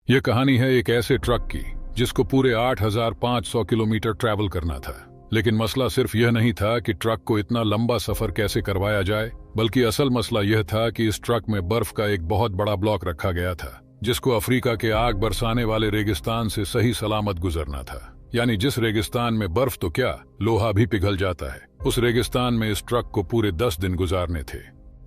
यह कहानी है एक ऐसे ट्रक की जिसको पूरे 8,500 किलोमीटर ट्रैवल करना था। लेकिन मसला सिर्फ यह नहीं था कि ट्रक को इतना लंबा सफर कैसे करवाया जाए, बल्कि असल मसला यह था कि इस ट्रक में बर्फ का एक बहुत बड़ा ब्लॉक रखा गया था जिसको अफ्रीका के आग बरसाने वाले रेगिस्तान से सही सलामत गुजरना था। यानी जिस रेगिस्तान में बर्फ तो क्या, लोहा भी पिघल जाता है, उस रेगिस्तान में इस ट्रक को पूरे 10 दिन गुजारने थे।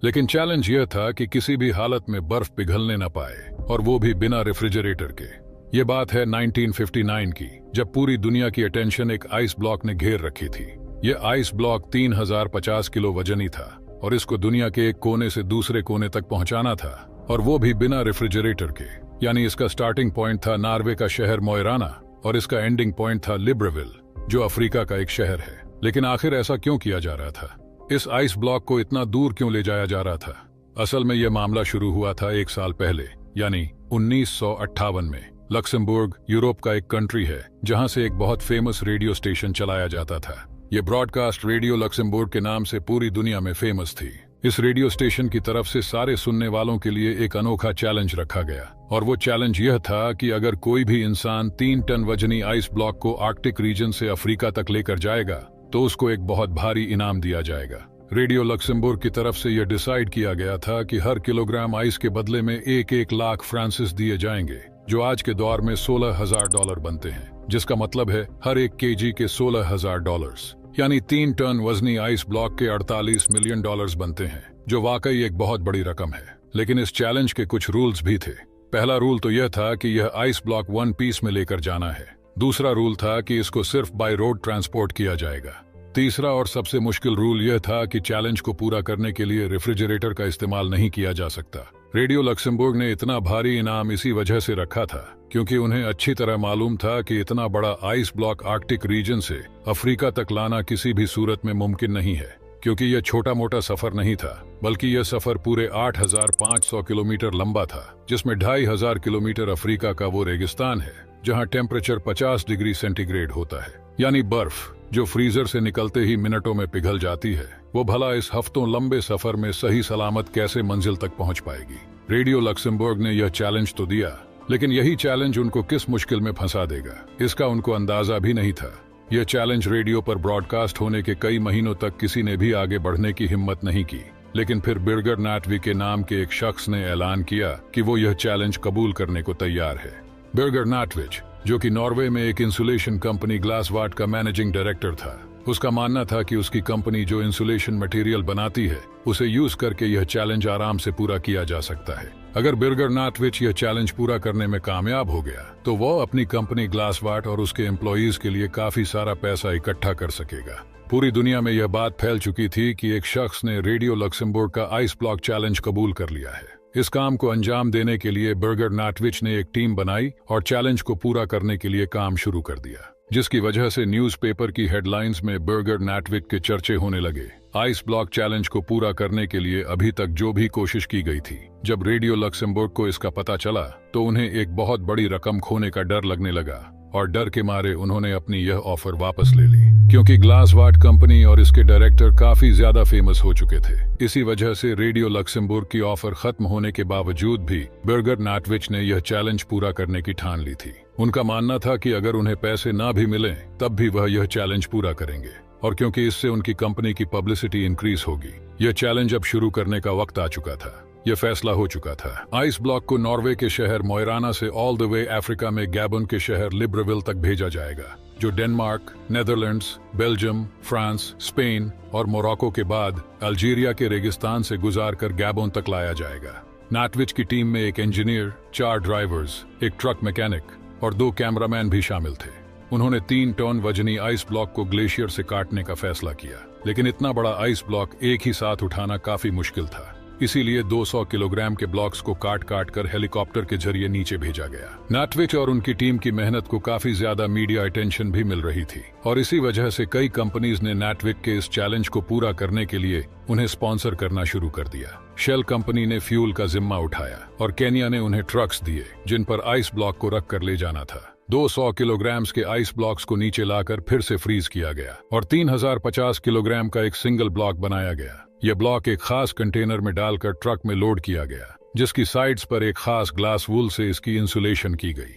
लेकिन चैलेंज यह था कि किसी भी हालत में बर्फ पिघलने न पाए, और वो भी बिना रेफ्रिजरेटर के। ये बात है 1959 की, जब पूरी दुनिया की अटेंशन एक आइस ब्लॉक ने घेर रखी थी। ये आइस ब्लॉक 3050 किलो वजनी था और इसको दुनिया के एक कोने से दूसरे कोने तक पहुंचाना था, और वो भी बिना रेफ्रिजरेटर के। यानी इसका स्टार्टिंग पॉइंट था नॉर्वे का शहर मोइराना और इसका एंडिंग पॉइंट था लिब्रेविल, जो अफ्रीका का एक शहर है। लेकिन आखिर ऐसा क्यों किया जा रहा था? इस आइस ब्लॉक को इतना दूर क्यों ले जाया जा रहा था? असल में यह मामला शुरू हुआ था 1 साल पहले, यानी 1958 में। लक्समबर्ग यूरोप का एक कंट्री है जहां से एक बहुत फेमस रेडियो स्टेशन चलाया जाता था। ये ब्रॉडकास्ट रेडियो लक्समबर्ग के नाम से पूरी दुनिया में फेमस थी। इस रेडियो स्टेशन की तरफ से सारे सुनने वालों के लिए एक अनोखा चैलेंज रखा गया, और वो चैलेंज यह था कि अगर कोई भी इंसान 3 टन वजनी आइस ब्लॉक को आर्कटिक रीजन से अफ्रीका तक लेकर जाएगा तो उसको एक बहुत भारी इनाम दिया जाएगा। रेडियो लक्समबर्ग की तरफ से यह डिसाइड किया गया था कि हर किलोग्राम आइस के बदले में 1-1 लाख फ्रांसिस दिए जाएंगे, जो आज के दौर में $16,000 बनते हैं, जिसका मतलब है हर 1 केजी के $16,000, यानी 3 टन वजनी आइस ब्लॉक के $48 मिलियन बनते हैं, जो वाकई एक बहुत बड़ी रकम है। लेकिन इस चैलेंज के कुछ रूल्स भी थे। पहला रूल तो यह था कि यह आइस ब्लॉक 1 पीस में लेकर जाना है। दूसरा रूल था कि इसको सिर्फ बाय रोड ट्रांसपोर्ट किया जाएगा। तीसरा और सबसे मुश्किल रूल यह था कि चैलेंज को पूरा करने के लिए रेफ्रिजरेटर का इस्तेमाल नहीं किया जा सकता। रेडियो लक्समबर्ग ने इतना भारी इनाम इसी वजह से रखा था क्योंकि उन्हें अच्छी तरह मालूम था कि इतना बड़ा आइस ब्लॉक आर्कटिक रीजन से अफ्रीका तक लाना किसी भी सूरत में मुमकिन नहीं है, क्योंकि यह छोटा मोटा सफर नहीं था, बल्कि यह सफर पूरे 8,500 किलोमीटर लंबा था, जिसमें 2,500 किलोमीटर अफ्रीका का वो रेगिस्तान है जहां टेम्परेचर 50 डिग्री सेंटीग्रेड होता है। यानी बर्फ जो फ्रीजर से निकलते ही मिनटों में पिघल जाती है, वो भला इस हफ्तों लंबे सफर में सही सलामत कैसे मंजिल तक पहुंच पाएगी। रेडियो लक्समबर्ग ने यह चैलेंज तो दिया, लेकिन यही चैलेंज उनको किस मुश्किल में फंसा देगा, इसका उनको अंदाजा भी नहीं था। यह चैलेंज रेडियो पर ब्रॉडकास्ट होने के कई महीनों तक किसी ने भी आगे बढ़ने की हिम्मत नहीं की। लेकिन फिर बिर्गर नाटविक के नाम के एक शख्स ने ऐलान किया कि वो यह चैलेंज कबूल करने को तैयार है। बिर्गर नाटविच, जो कि नॉर्वे में एक इंसुलेशन कंपनी ग्लासवाट का मैनेजिंग डायरेक्टर था, उसका मानना था कि उसकी कंपनी जो इंसुलेशन मटेरियल बनाती है उसे यूज करके यह चैलेंज आराम से पूरा किया जा सकता है। अगर बिर्गर नाटविच यह चैलेंज पूरा करने में कामयाब हो गया तो वो अपनी कंपनी ग्लासवाट और उसके एम्प्लॉयज के लिए काफी सारा पैसा इकट्ठा कर सकेगा। पूरी दुनिया में यह बात फैल चुकी थी कि एक शख्स ने रेडियो लक्समबर्ग का आइस ब्लॉक चैलेंज कबूल कर लिया है। इस काम को अंजाम देने के लिए बिर्गर नाटविच ने एक टीम बनाई और चैलेंज को पूरा करने के लिए काम शुरू कर दिया, जिसकी वजह से न्यूज़पेपर की हेडलाइंस में बिर्गर नाटविक के चर्चे होने लगे। आइस ब्लॉक चैलेंज को पूरा करने के लिए अभी तक जो भी कोशिश की गई थी, जब रेडियो लक्समबर्ग को इसका पता चला तो उन्हें एक बहुत बड़ी रकम खोने का डर लगने लगा, और डर के मारे उन्होंने अपनी यह ऑफर वापस ले ली, क्योंकि ग्लासवाट कंपनी और इसके डायरेक्टर काफी ज्यादा फेमस हो चुके थे। इसी वजह से रेडियो लक्समबर्ग की ऑफर खत्म होने के बावजूद भी बिर्गर नाटविच ने यह चैलेंज पूरा करने की ठान ली थी। उनका मानना था कि अगर उन्हें पैसे ना भी मिले तब भी वह यह चैलेंज पूरा करेंगे, और क्योंकि इससे उनकी कंपनी की पब्लिसिटी इंक्रीज होगी। यह चैलेंज अब शुरू करने का वक्त आ चुका था। यह फैसला हो चुका था। आइस ब्लॉक को नॉर्वे के शहर मोइराना से ऑल द वे अफ्रीका में गैबन के शहर लिब्रेविल तक भेजा जाएगा, जो Denmark, Netherlands, Belgium, France, Spain और मोरक्को के बाद अल्जीरिया के रेगिस्तान से गुजार कर गैबन तक लाया जाएगा। नाटविच की टीम में एक इंजीनियर, 4 ड्राइवर्स, एक ट्रक मैकेनिक और 2 कैमरामैन भी शामिल थे। उन्होंने 3 टन वजनी आइस ब्लॉक को ग्लेशियर से काटने का फैसला किया, लेकिन इतना बड़ा आइस ब्लॉक एक ही साथ उठाना काफी मुश्किल था। इसीलिए 200 किलोग्राम के ब्लॉक्स को काट काट कर हेलीकॉप्टर के जरिए नीचे भेजा गया। नाटविच और उनकी टीम की मेहनत को काफी ज्यादा मीडिया अटेंशन भी मिल रही थी, और इसी वजह से कई कंपनीज ने नाटविक के इस चैलेंज को पूरा करने के लिए उन्हें स्पॉन्सर करना शुरू कर दिया। शेल कंपनी ने फ्यूल का जिम्मा उठाया और केन्या ने उन्हें ट्रक्स दिए जिन पर आइस ब्लॉक को रख कर ले जाना था। 200 किलोग्राम के आइस ब्लॉक्स को नीचे लाकर फिर से फ्रीज किया गया और 3050 किलोग्राम का एक सिंगल ब्लॉक बनाया गया। यह ब्लॉक एक खास कंटेनर में डालकर ट्रक में लोड किया गया। जिसकी साइड्स पर एक खास ग्लास वूल से इसकी इंसुलेशन की गई।